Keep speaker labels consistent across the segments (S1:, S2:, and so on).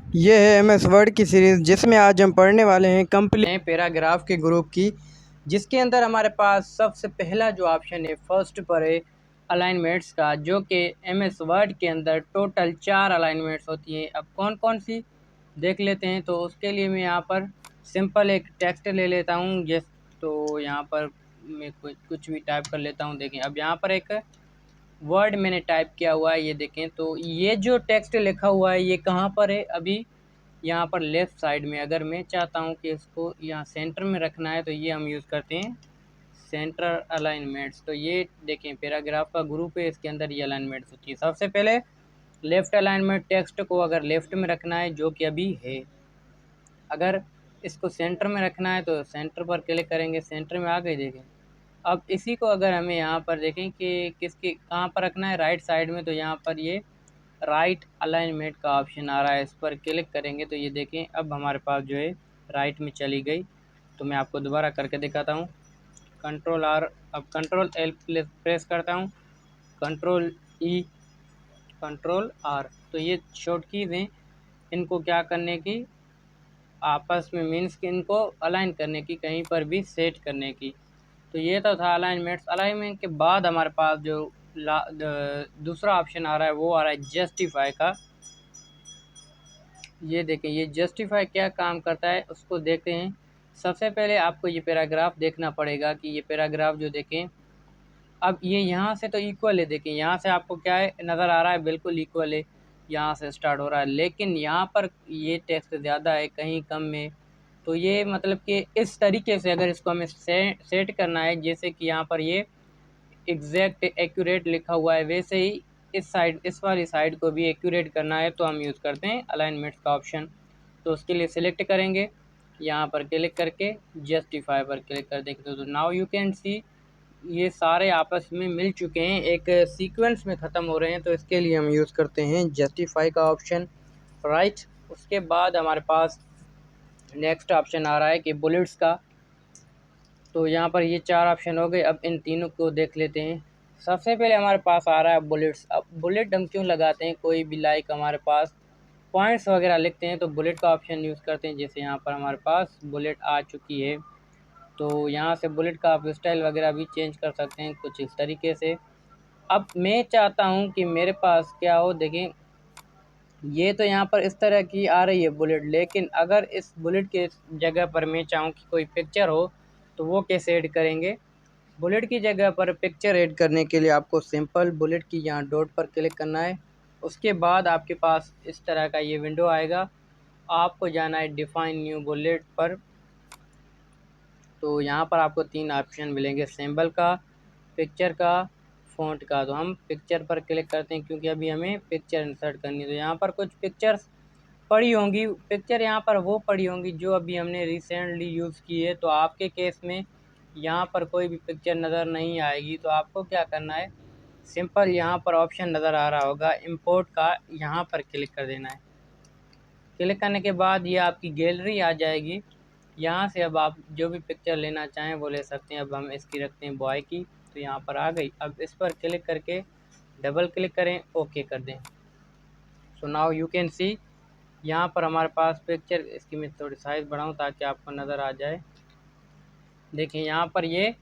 S1: ये है MS word की सीरीज़ जिसमें आज हम पढ़ने वाले हैं कंप्लीट पैराग्राफ के ग्रुप की, जिसके अंदर हमारे पास सबसे पहला जो ऑप्शन है फर्स्ट पर है अलाइनमेंट्स का, जो कि एमएस वर्ड के अंदर टोटल 4 अलाइनमेंट्स होती हैं। अब कौन कौन सी देख लेते हैं। तो उसके लिए मैं यहाँ पर सिंपल एक टेक्स्ट ले लेता हूँ। तो यहाँ पर मैं कुछ भी टाइप कर लेता हूँ। देखें, अब यहाँ पर एक वर्ड मैंने टाइप किया हुआ है, ये देखें। तो ये जो टेक्स्ट लिखा हुआ है ये कहाँ पर है? अभी यहाँ पर लेफ़्ट साइड में। अगर मैं चाहता हूँ कि इसको यहाँ सेंटर में रखना है तो ये हम यूज़ करते हैं सेंटर अलाइनमेंट्स। तो ये देखें पैराग्राफ का ग्रुप है, इसके अंदर ये अलाइनमेंट्स होती है। सबसे पहले लेफ़्ट अलाइनमेंट, टेक्स्ट को अगर लेफ़्ट में रखना है जो कि अभी है। अगर इसको सेंटर में रखना है तो सेंटर पर क्लिक करेंगे, सेंटर में आ गई। देखें, अब इसी को अगर हमें यहाँ पर देखें कि किसके कहाँ पर रखना है, राइट साइड में। तो यहाँ पर ये राइट अलाइनमेंट का ऑप्शन आ रहा है, इस पर क्लिक करेंगे तो ये देखें अब हमारे पास जो है राइट में चली गई। तो मैं आपको दोबारा करके दिखाता हूँ। कंट्रोल आर, अब कंट्रोल एल प्रेस करता हूँ, कंट्रोल ई, कंट्रोल आर। तो ये शॉर्ट कीज़ हैं, इनको क्या करने की, आपस में मीन्स कि इनको अलाइन करने की, कहीं पर भी सेट करने की। तो ये तो था अलाइनमेंट्स। अलाइनमेंट के बाद हमारे पास जो दूसरा ऑप्शन आ रहा है वो आ रहा है जस्टिफाई का। ये देखें, ये जस्टिफाई क्या काम करता है उसको देखते हैं। सबसे पहले आपको ये पैराग्राफ देखना पड़ेगा कि ये पैराग्राफ जो देखें, अब ये यहाँ से तो इक्वल है। देखें, यहाँ से आपको क्या है नज़र आ रहा है, बिल्कुल इक्वल है, यहाँ से स्टार्ट हो रहा है। लेकिन यहाँ पर ये टेक्स्ट ज़्यादा है, कहीं कम में। तो ये मतलब कि इस तरीके से अगर इसको हमें सेट करना है, जैसे कि यहाँ पर ये एग्जैक्ट एक्यूरेट लिखा हुआ है, वैसे ही इस साइड, इस वाली साइड को भी एक्यूरेट करना है तो हम यूज़ करते हैं अलाइनमेंट का ऑप्शन। तो उसके लिए सिलेक्ट करेंगे, यहाँ पर क्लिक करके जस्टिफाई पर क्लिक कर देंगे। तो नाउ यू कैन सी ये सारे आपस में मिल चुके हैं, एक सीक्वेंस में ख़त्म हो रहे हैं। तो इसके लिए हम यूज़ करते हैं जस्टिफाई का ऑप्शन, राइट। उसके बाद हमारे पास नेक्स्ट ऑप्शन आ रहा है कि बुलेट्स का। तो यहाँ पर ये 4 ऑप्शन हो गए। अब इन तीनों को देख लेते हैं। सबसे पहले हमारे पास आ रहा है बुलेट्स। अब बुलेट हम क्यों लगाते हैं, कोई भी लाइक हमारे पास पॉइंट्स वगैरह लिखते हैं तो बुलेट का ऑप्शन यूज़ करते हैं। जैसे यहाँ पर हमारे पास बुलेट आ चुकी है, तो यहाँ से बुलेट का आप स्टाइल वगैरह भी चेंज कर सकते हैं कुछ इस तरीके से। अब मैं चाहता हूँ कि मेरे पास क्या हो, देखें ये तो यहाँ पर इस तरह की आ रही है बुलेट, लेकिन अगर इस बुलेट के जगह पर मैं चाहूँ कि कोई पिक्चर हो तो वो कैसे ऐड करेंगे। बुलेट की जगह पर पिक्चर ऐड करने के लिए आपको सिंपल बुलेट की यहाँ डॉट पर क्लिक करना है। उसके बाद आपके पास इस तरह का ये विंडो आएगा, आपको जाना है डिफाइन न्यू बुलेट पर। तो यहाँ पर आपको 3 ऑप्शन मिलेंगे, सिंबल का, पिक्चर का, फ़ॉन्ट का। तो हम पिक्चर पर क्लिक करते हैं क्योंकि अभी हमें पिक्चर इंसर्ट करनी है। तो यहाँ पर कुछ पिक्चर्स पड़ी होंगी, पिक्चर यहाँ पर वो पड़ी होंगी जो अभी हमने रिसेंटली यूज़ की है। तो आपके केस में यहाँ पर कोई भी पिक्चर नज़र नहीं आएगी। तो आपको क्या करना है, सिंपल यहाँ पर ऑप्शन नज़र आ रहा होगा इंपोर्ट का, यहाँ पर क्लिक कर देना है। क्लिक करने के बाद ये आपकी गैलरी आ जाएगी। यहाँ से अब आप जो भी पिक्चर लेना चाहें वो ले सकते हैं। अब हम इसकी रखते हैं बॉय की, तो यहाँ पर आ गई। अब इस पर क्लिक करके डबल क्लिक करें, ओके कर दें। So now you can see यहाँ पर हमारे पास पिक्चर, इसकी मैं थोड़ी साइज़ बढ़ाऊँ ताकि आपको नज़र आ जाए। देखिए यहाँ पर ये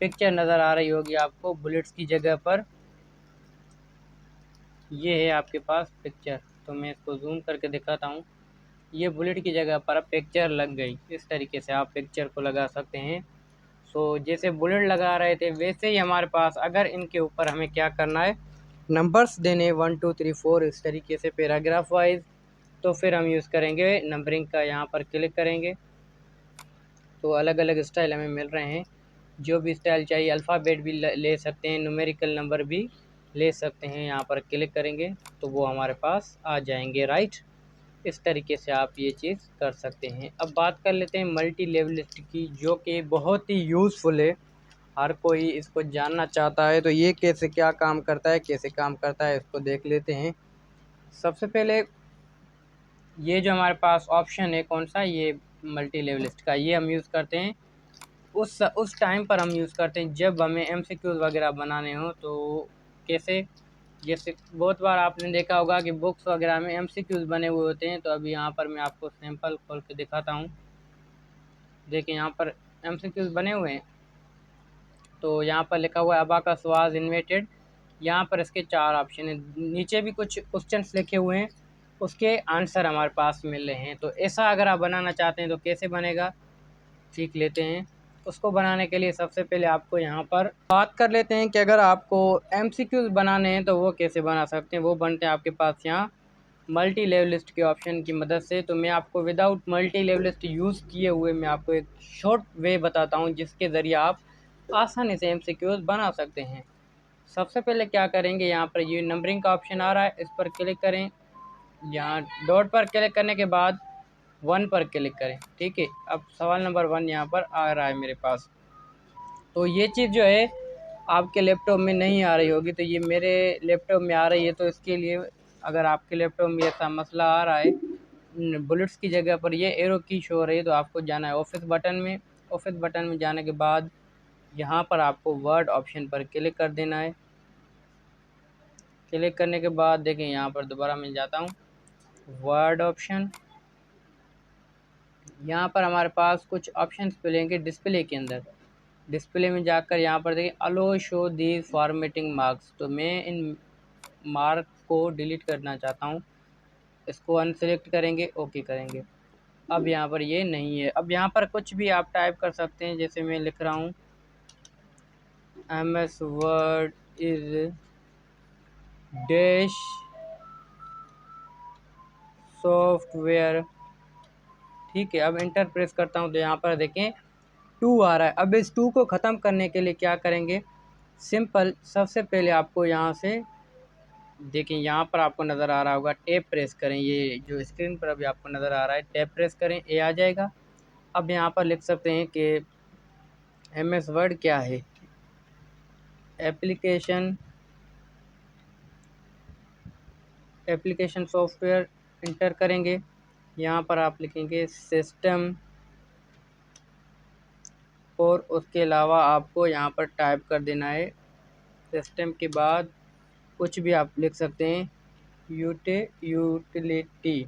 S1: पिक्चर नज़र आ रही होगी आपको बुलेट्स की जगह पर, ये है आपके पास पिक्चर। तो मैं इसको जूम करके दिखाता हूँ। ये बुलेट की जगह पर अब पिक्चर लग गई। इस तरीके से आप पिक्चर को लगा सकते हैं। सो जैसे बुलेट लगा रहे थे वैसे ही हमारे पास अगर इनके ऊपर हमें क्या करना है, नंबर्स देने 1 2 3 4 इस तरीके से पैराग्राफ वाइज। तो फिर हम यूज़ करेंगे नंबरिंग का, यहाँ पर क्लिक करेंगे तो अलग अलग स्टाइल हमें मिल रहे हैं। जो भी स्टाइल चाहिए, अल्फ़ाबेट भी ले सकते हैं, न्यूमेरिकल नंबर भी ले सकते हैं। यहाँ पर क्लिक करेंगे तो वो हमारे पास आ जाएंगे, राइट। इस तरीके से आप ये चीज़ कर सकते हैं। अब बात कर लेते हैं मल्टी लेवलिस्ट की, जो कि बहुत ही यूज़फुल है, हर कोई इसको जानना चाहता है। तो ये कैसे क्या काम करता है, कैसे काम करता है, इसको देख लेते हैं। सबसे पहले ये जो हमारे पास ऑप्शन है कौन सा, ये मल्टी लेवलिस्ट का, ये हम यूज़ करते हैं उस टाइम पर हम यूज़ करते हैं जब हमें एमसीक्यूज़ वगैरह बनाने हो। तो कैसे, जैसे बहुत बार आपने देखा होगा कि बुक्स वगैरह में एमसीक्यूज बने हुए होते हैं। तो अभी यहाँ पर मैं आपको सैंपल खोल के दिखाता हूँ। देखिए यहाँ पर एमसीक्यूज बने हुए हैं। तो यहाँ पर लिखा हुआ है अबाकस वाज इन्वेंटेड। यहाँ पर इसके 4 ऑप्शन हैं। नीचे भी कुछ क्वेश्चंस लिखे हुए हैं, उसके आंसर हमारे पास मिल रहे हैं। तो ऐसा अगर आप बनाना चाहते हैं तो कैसे बनेगा सीख लेते हैं। उसको बनाने के लिए सबसे पहले आपको यहाँ पर बात कर लेते हैं कि अगर आपको एमसीक्यूज बनाने हैं तो वो कैसे बना सकते हैं। वो बनते हैं आपके पास यहाँ मल्टी लेवल लिस्ट के ऑप्शन की मदद से। तो मैं आपको without multi level list use किए हुए मैं आपको एक शॉर्ट वे बताता हूँ जिसके ज़रिए आप आसानी से एमसीक्यूज बना सकते हैं। सबसे पहले क्या करेंगे, यहाँ पर ये नंबरिंग का ऑप्शन आ रहा है, इस पर क्लिक करें। यहाँ डॉट पर क्लिक करने के बाद 1 पर क्लिक करें। ठीक है, अब सवाल नंबर 1 यहाँ पर आ रहा है मेरे पास। तो ये चीज़ जो है आपके लैपटॉप में नहीं आ रही होगी, तो ये मेरे लैपटॉप में आ रही है। तो इसके लिए अगर आपके लैपटॉप में ऐसा मसला आ रहा है, बुलेट्स की जगह पर ये एरो की शो हो रही है, तो आपको जाना है ऑफिस बटन में। ऑफिस बटन में जाने के बाद यहाँ पर आपको वर्ड ऑप्शन पर क्लिक कर देना है। क्लिक करने के बाद देखें यहाँ पर दोबारा मैं जाता हूँ वर्ड ऑप्शन। यहाँ पर हमारे पास कुछ ऑप्शंस मिलेंगे डिस्प्ले के अंदर। डिस्प्ले में जाकर यहाँ पर देखिए अलो शो दी फॉर्मेटिंग मार्क्स। तो मैं इन मार्क को डिलीट करना चाहता हूँ। इसको अनसेलेक्ट करेंगे, ओके करेंगे। अब यहाँ पर ये नहीं है। अब यहाँ पर कुछ भी आप टाइप कर सकते हैं। जैसे मैं लिख रहा हूँ MS word is dash software. ठीक है, अब इंटर प्रेस करता हूँ तो यहाँ पर देखें 2 आ रहा है। अब इस 2 को ख़त्म करने के लिए क्या करेंगे, सिंपल सबसे पहले आपको यहाँ से देखिए यहाँ पर आपको नज़र आ रहा होगा टैब प्रेस करें। ये जो स्क्रीन पर अभी आपको नज़र आ रहा है टैब प्रेस करें, ए आ जाएगा। अब यहाँ पर लिख सकते हैं कि MS वर्ड क्या है, एप्लीकेशन सॉफ्टवेयर। इंटर करेंगे, यहाँ पर आप लिखेंगे सिस्टम, और उसके अलावा आपको यहाँ पर टाइप कर देना है सिस्टम के बाद कुछ भी आप लिख सकते हैं यूटिलिटी।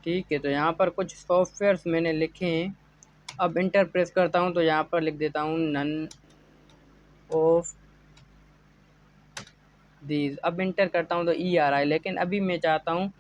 S1: ठीक है, तो यहाँ पर कुछ सॉफ्टवेयर्स मैंने लिखे हैं। अब इंटर प्रेस करता हूँ तो यहाँ पर लिख देता हूँ नन ऑफ दीज। अब इंटर करता हूँ तो ई आ रहा है, लेकिन अभी मैं चाहता हूँ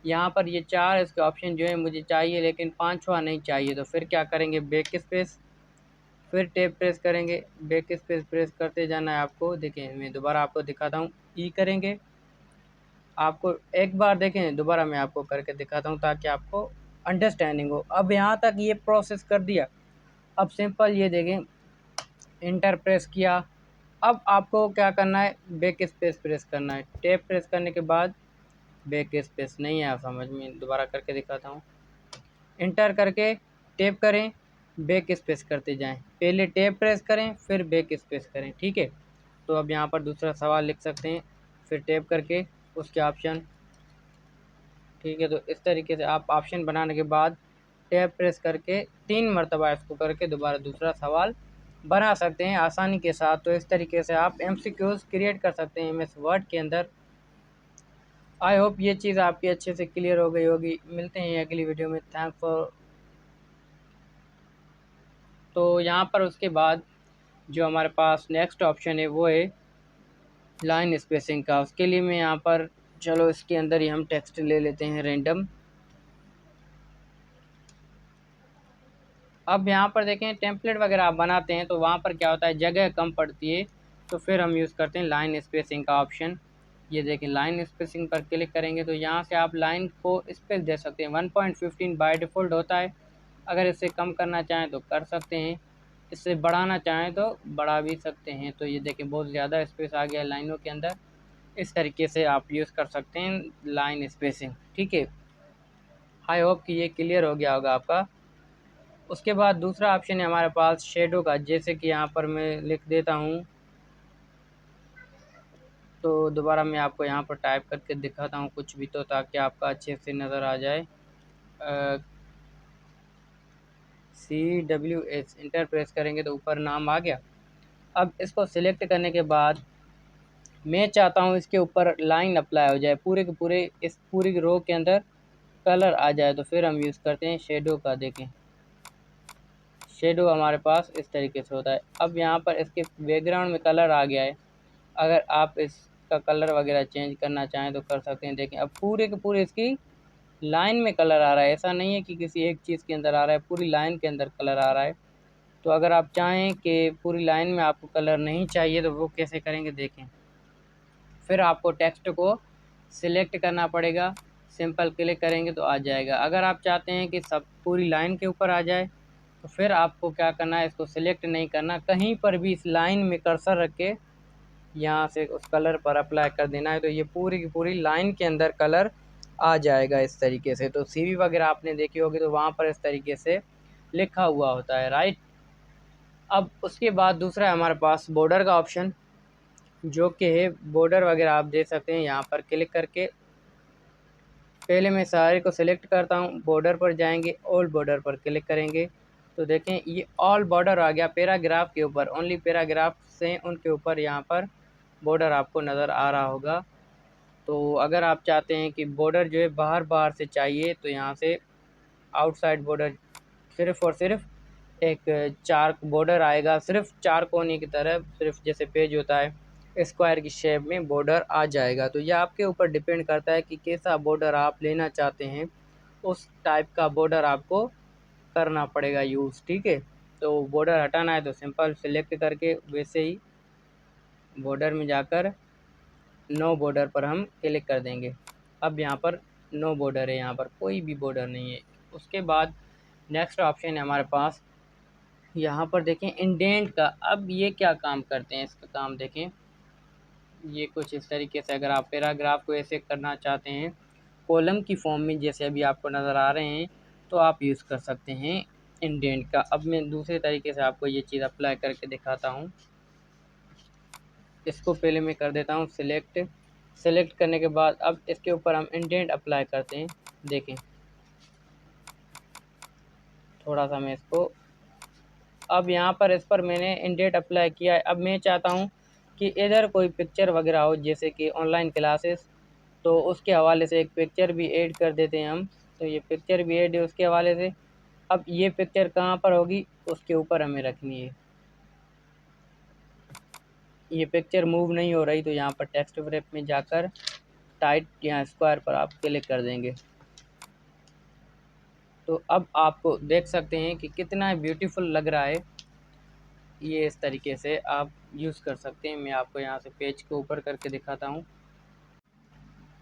S1: यहाँ पर ये 4 इसके ऑप्शन जो है मुझे चाहिए, लेकिन 5वां नहीं चाहिए। तो फिर क्या करेंगे, बैक स्पेस, फिर टैब प्रेस करेंगे, बैक स्पेस प्रेस करते जाना है आपको। देखें मैं दोबारा आपको दिखाता हूँ, ई करेंगे। आपको एक बार देखें दोबारा मैं आपको करके दिखाता हूँ ताकि आपको अंडरस्टैंडिंग हो। अब यहाँ तक ये प्रोसेस कर दिया। अब सिंपल ये देखें इंटर प्रेस किया। अब आपको क्या करना है, बैक स्पेस प्रेस करना है। टैब प्रेस करने के बाद बैक स्पेस नहीं आया समझ में, दोबारा करके दिखाता हूँ। इंटर करके टैब करें, बैक स्पेस करते जाएं। पहले टैब प्रेस करें फिर बैक स्पेस करें। ठीक है, तो अब यहाँ पर दूसरा सवाल लिख सकते हैं, फिर टैब करके उसके ऑप्शन। ठीक है, तो इस तरीके से आप ऑप्शन बनाने के बाद टैब प्रेस करके 3 मरतबा इसको करके दोबारा दूसरा सवाल बना सकते हैं आसानी के साथ। तो इस तरीके से आप MCQs क्रिएट कर सकते हैं MS वर्ड के अंदर। आई होप ये चीज़ आपकी अच्छे से क्लियर हो गई होगी। मिलते हैं अगली वीडियो में। Thank for. तो यहाँ पर उसके बाद जो हमारे पास नेक्स्ट ऑप्शन है वो है लाइन स्पेसिंग का। उसके लिए मैं यहाँ पर चलो इसके अंदर ही हम टेक्स्ट ले लेते हैं रैंडम। अब यहाँ पर देखें टेम्पलेट वगैरह आप बनाते हैं तो वहाँ पर क्या होता है, जगह कम पड़ती है। तो फिर हम यूज़ करते हैं लाइन स्पेसिंग का ऑप्शन। ये देखें लाइन स्पेसिंग पर क्लिक करेंगे तो यहाँ से आप लाइन को स्पेस दे सकते हैं। 1.15 बाय डिफ़ॉल्ट होता है। अगर इससे कम करना चाहें तो कर सकते हैं, इससे बढ़ाना चाहें तो बढ़ा भी सकते हैं। तो ये देखें बहुत ज़्यादा स्पेस आ गया लाइनों के अंदर। इस तरीके से आप यूज़ कर सकते हैं लाइन स्पेसिंग। ठीक है, आई होप कि ये क्लियर हो गया होगा आपका। उसके बाद दूसरा ऑप्शन है हमारे पास शेडो का। जैसे कि यहाँ पर मैं लिख देता हूँ, तो दोबारा मैं आपको यहाँ पर टाइप करके दिखाता हूँ कुछ भी, तो ताकि आपका अच्छे से नज़र आ जाए। CWS इंटर प्रेस करेंगे तो ऊपर नाम आ गया। अब इसको सिलेक्ट करने के बाद मैं चाहता हूँ इसके ऊपर लाइन अप्लाई हो जाए, पूरे के पूरे इस पूरी रो के अंदर कलर आ जाए, तो फिर हम यूज़ करते हैं शेडो का। देखें शेडो हमारे पास इस तरीके से होता है। अब यहाँ पर इसके बैकग्राउंड में कलर आ गया है, अगर आप इसका कलर वगैरह चेंज करना चाहें तो कर सकते हैं। देखें अब पूरे के पूरे इसकी लाइन में कलर आ रहा है, ऐसा नहीं है कि किसी एक चीज़ के अंदर आ रहा है, पूरी लाइन के अंदर कलर आ रहा है। तो अगर आप चाहें कि पूरी लाइन में आपको कलर नहीं चाहिए तो वो कैसे करेंगे देखें। फिर आपको टेक्स्ट को सिलेक्ट करना पड़ेगा, सिंपल क्लिक करेंगे तो आ जाएगा। अगर आप चाहते हैं कि सब पूरी लाइन के ऊपर आ जाए तो फिर आपको क्या करना है, इसको सिलेक्ट नहीं करना, कहीं पर भी इस लाइन में कर्सर रख के यहाँ से उस कलर पर अप्लाई कर देना है, तो ये पूरी की पूरी लाइन के अंदर कलर आ जाएगा इस तरीके से। तो सीवी वगैरह आपने देखी होगी तो वहाँ पर इस तरीके से लिखा हुआ होता है, राइट। अब उसके बाद दूसरा है हमारे पास बॉर्डर का ऑप्शन, जो कि है बॉर्डर वगैरह आप देख सकते हैं। यहाँ पर क्लिक करके पहले मैं सारे को सिलेक्ट करता हूँ, बॉर्डर पर जाएंगे, ऑल बॉर्डर पर क्लिक करेंगे तो देखें ये ऑल बॉर्डर आ गया पैराग्राफ के ऊपर, ओनली पैराग्राफ से उनके ऊपर यहाँ पर बॉर्डर आपको नज़र आ रहा होगा। तो अगर आप चाहते हैं कि बॉर्डर जो है बाहर बाहर से चाहिए तो यहाँ से आउटसाइड बॉर्डर सिर्फ़ और सिर्फ एक चार बॉर्डर आएगा, सिर्फ चार कोने की तरफ, सिर्फ जैसे पेज होता है स्क्वायर की शेप में बॉर्डर आ जाएगा। तो यह आपके ऊपर डिपेंड करता है कि कैसा बॉर्डर आप लेना चाहते हैं, उस टाइप का बॉर्डर आपको करना पड़ेगा यूज़, ठीक है। तो बॉर्डर हटाना है तो सिंपल सेलेक्ट करके वैसे ही बॉर्डर में जाकर नो बॉर्डर पर हम क्लिक कर देंगे। अब यहाँ पर नो बॉर्डर है, यहाँ पर कोई भी बॉर्डर नहीं है। उसके बाद नेक्स्ट ऑप्शन है हमारे पास, यहाँ पर देखें इंडेंट का। अब ये क्या काम करते हैं, इसका काम देखें, ये कुछ इस तरीके से अगर आप पैराग्राफ को ऐसे करना चाहते हैं कॉलम की फॉर्म में जैसे अभी आपको नज़र आ रहे हैं, तो आप यूज़ कर सकते हैं इंडेंट का। अब मैं दूसरे तरीके से आपको ये चीज़ अप्लाई करके दिखाता हूँ। इसको पहले मैं कर देता हूँ सिलेक्ट, सेलेक्ट करने के बाद अब इसके ऊपर हम इंडेंट अप्लाई करते हैं। देखें थोड़ा सा मैं इसको, अब यहाँ पर इस पर मैंने इंडेंट अप्लाई किया है। अब मैं चाहता हूँ कि इधर कोई पिक्चर वगैरह हो, जैसे कि ऑनलाइन क्लासेस, तो उसके हवाले से एक पिक्चर भी ऐड कर देते हैं हम। तो ये पिक्चर भी ऐड है उसके हवाले से। अब ये पिक्चर कहाँ पर होगी, उसके ऊपर हमें रखनी है। ये पिक्चर मूव नहीं हो रही तो यहाँ पर टेक्स्ट रैप में जाकर टाइट यहाँ स्क्वायर पर आप क्लिक कर देंगे। तो अब आपको देख सकते हैं कि कितना ब्यूटीफुल लग रहा है। ये इस तरीके से आप यूज़ कर सकते हैं। मैं आपको यहाँ से पेज के ऊपर करके दिखाता हूँ।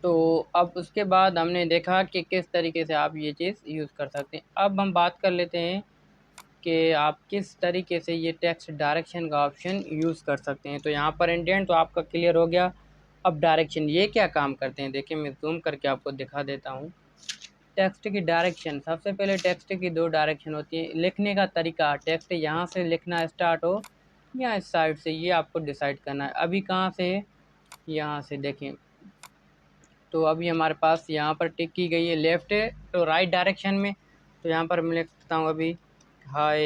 S1: तो अब उसके बाद हमने देखा कि किस तरीके से आप ये चीज़ यूज़ कर सकते हैं। अब हम बात कर लेते हैं कि आप किस तरीके से ये टेक्स्ट डायरेक्शन का ऑप्शन यूज़ कर सकते हैं। तो यहाँ पर इंडेंट तो आपका क्लियर हो गया। अब डायरेक्शन ये क्या काम करते हैं, देखिए मैं जूम करके आपको दिखा देता हूँ। टेक्स्ट की डायरेक्शन, सबसे पहले टेक्स्ट की दो डायरेक्शन होती है, लिखने का तरीका, टेक्स्ट यहाँ से लिखना स्टार्ट हो या इस साइड से, ये आपको डिसाइड करना है। अभी कहाँ से है, यहाँ से देखें। तो अभी हमारे पास यहाँ पर टिक की गई है लेफ़्ट तो राइट डायरेक्शन में। तो यहाँ पर मैं लिखता हूँ अभी हाय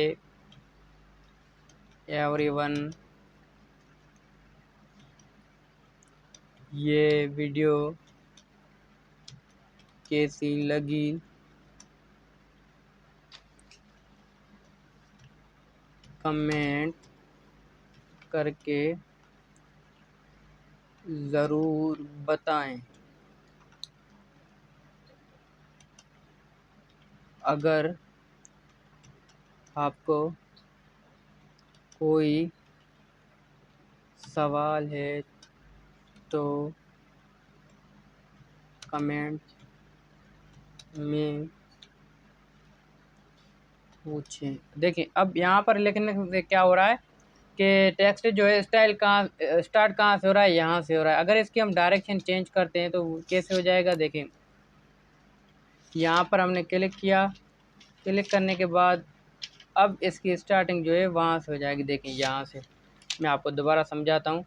S1: एवरीवन, ये वीडियो कैसी लगी कमेंट करके ज़रूर बताएं। अगर आपको कोई सवाल है तो कमेंट में पूछें। देखें अब यहाँ पर लिखने से क्या हो रहा है कि टेक्स्ट जो है स्टाइल कहाँ स्टार्ट कहाँ से हो रहा है, यहाँ से हो रहा है। अगर इसकी हम डायरेक्शन चेंज करते हैं तो कैसे हो जाएगा, देखें यहाँ पर हमने क्लिक किया, क्लिक करने के बाद अब इसकी स्टार्टिंग जो है वहाँ से हो जाएगी। देखें यहाँ से, मैं आपको दोबारा समझाता हूँ।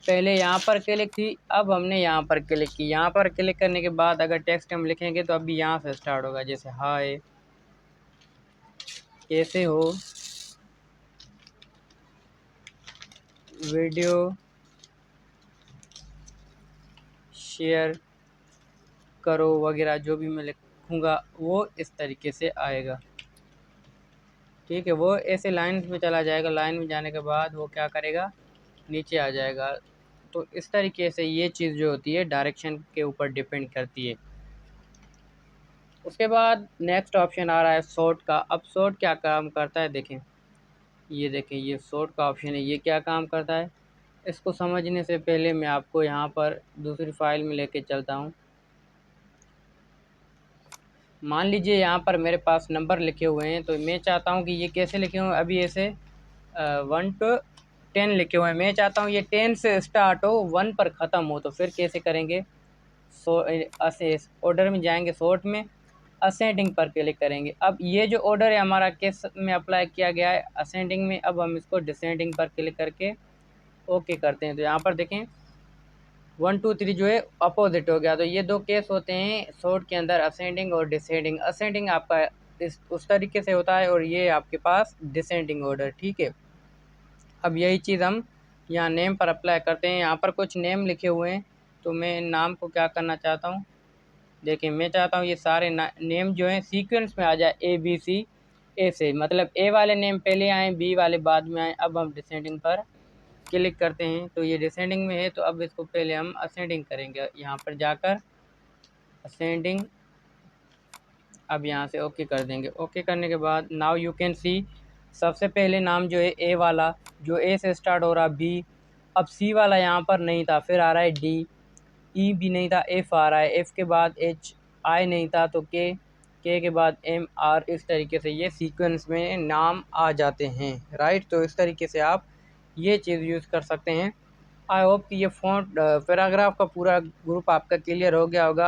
S1: पहले यहाँ पर क्लिक थी, अब हमने यहाँ पर क्लिक की। यहाँ पर क्लिक करने के बाद अगर टेक्स्ट हम लिखेंगे तो अभी यहाँ से स्टार्ट होगा, जैसे हाय कैसे हो, वीडियो शेयर करो वगैरह जो भी मैं लिखूँगा वो इस तरीके से आएगा। ठीक है, वो ऐसे लाइन में चला जाएगा। लाइन में जाने के बाद वो क्या करेगा, नीचे आ जाएगा। तो इस तरीके से ये चीज़ जो होती है डायरेक्शन के ऊपर डिपेंड करती है। उसके बाद नेक्स्ट ऑप्शन आ रहा है सॉर्ट का। अब सॉर्ट क्या काम करता है देखें, ये देखें, ये सॉर्ट का ऑप्शन है, ये क्या काम करता है। इसको समझने से पहले मैं आपको यहाँ पर दूसरी फाइल में लेके चलता हूँ। मान लीजिए यहाँ पर मेरे पास नंबर लिखे हुए हैं, तो मैं चाहता हूँ कि ये कैसे लिखे हुए हैं, अभी ऐसे 1 to 10 लिखे हुए हैं। मैं चाहता हूँ ये 10 से स्टार्ट हो, 1 पर ख़त्म हो। तो फिर कैसे करेंगे, ऑर्डर में जाएंगे, सॉर्ट में असेंडिंग पर क्लिक करेंगे। अब ये जो ऑर्डर है हमारा किस में अप्लाई किया गया है, असेंडिंग में। अब हम इसको डिसेंडिंग पर क्लिक करके ओके करते हैं। तो यहाँ पर देखें 1 2 3 जो है अपोजिट हो गया। तो ये दो केस होते हैं सॉर्ट के अंदर, असेंडिंग और डिसेंडिंग। असेंडिंग आपका उस तरीके से होता है और ये आपके पास डिसेंडिंग ऑर्डर। ठीक है, अब यही चीज़ हम यहाँ नेम पर अप्लाई करते हैं। यहाँ पर कुछ नेम लिखे हुए हैं, तो मैं नाम को क्या करना चाहता हूँ, देखिए मैं चाहता हूँ ये सारे नेम जो हैं सीक्वेंस में आ जाए, ABC ए से, मतलब ए वाले नेम पहले आए, बी वाले बाद में आए। अब हम डिसेंडिंग पर क्लिक करते हैं, तो ये डिसेंडिंग में है, तो अब इसको पहले हम असेंडिंग करेंगे। यहाँ पर जाकर असेंडिंग, अब यहाँ से ओके कर देंगे। ओके करने के बाद नाउ यू कैन सी, सबसे पहले नाम जो है ए वाला, जो ए से स्टार्ट हो रहा, बी। अब सी वाला यहाँ पर नहीं था, फिर आ रहा है डी। ई भी नहीं था, एफ आ रहा है। एफ के बाद एच, आई नहीं था तो के के बाद एम, आर। इस तरीके से ये सीक्वेंस में नाम आ जाते हैं, राइट। तो इस तरीके से आप ये चीज़ यूज़ कर सकते हैं। आई होप कि ये फ़ॉन्ट पैराग्राफ का पूरा ग्रुप आपका क्लियर हो गया होगा।